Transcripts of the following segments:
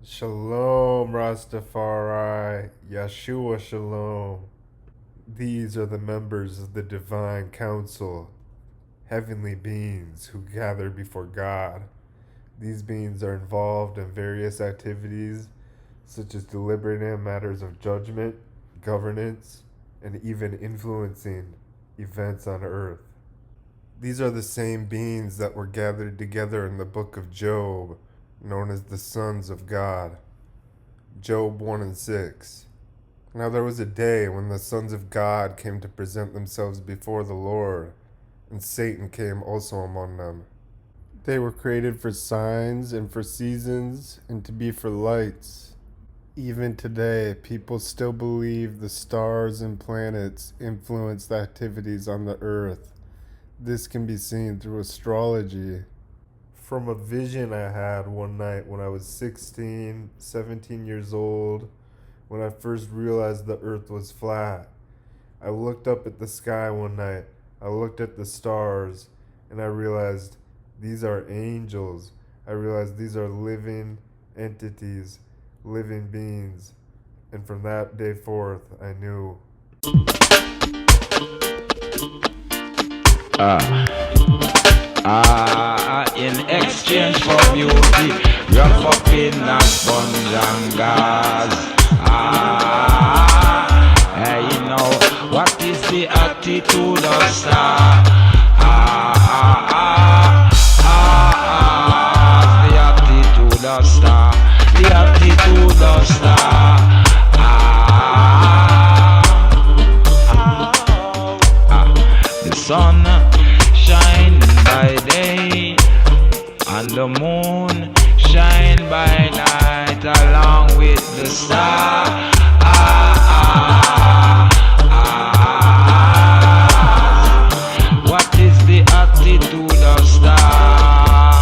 Shalom, Rastafari, Yeshua Shalom. These are the members of the Divine Council, heavenly beings who gather before God. These beings are involved in various activities, such as deliberating matters of judgment, governance, and even influencing events on earth. These are the same beings that were gathered together in the book of Job, known as the sons of God. Job 1 and 6. Now there was a day when the sons of God came to present themselves before the Lord, and Satan came also among them. They were created for signs and for seasons and to be for lights. Even today, people still believe the stars and planets influence the activities on the earth. This can be seen through astrology. From a vision I had one night when I was 16, 17 years old, when I first realized the earth was flat. I looked up at the sky one night, I looked at the stars, and I realized these are angels. I realized these are living entities, living beings. And from that day forth, I knew. In exchange for beauty, wrap up in a sponge and gauze. Hey, you know, what is the attitude of star? The attitude of star, the attitude of star. The sun shine by day, and the moon shine by night, along with the star. What is the attitude of star?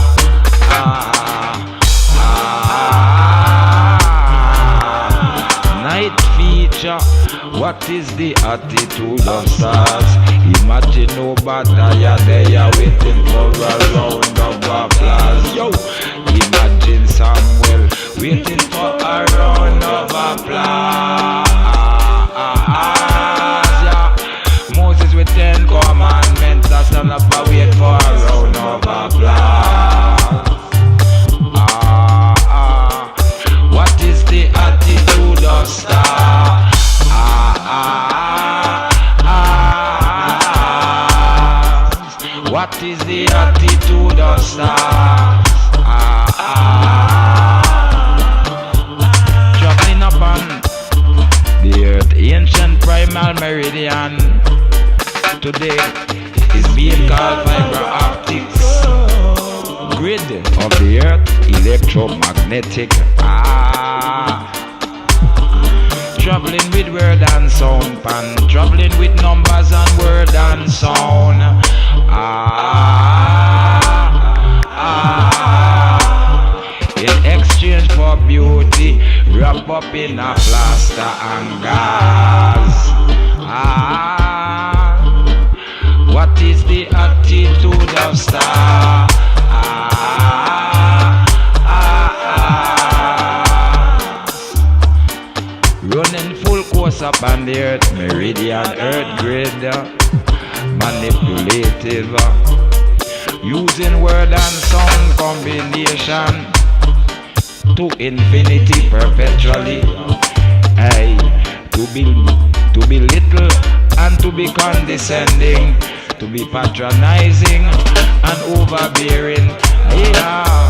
Night feature. What is the attitude of stars? Imagine nobody there waiting for a round of applause. Yo, imagine Samuel waiting for a round of applause. Yeah. Moses with 10 commandments, I stand up and wait for a round of applause. What is the attitude of star? What is the attitude of stars? Traveling upon the earth, ancient primal meridian, today is being called fiber optics. Grid of the earth, electromagnetic. Traveling with word and sound pan, traveling with numbers and word and sound. In exchange for beauty, wrap up in a plaster and gauze. What is the attitude of star? Running full course up on the earth, meridian, earth grid, manipulative, using word and sound combination to infinity perpetually. Hey, to be little and to be condescending, to be patronizing and overbearing. Yeah.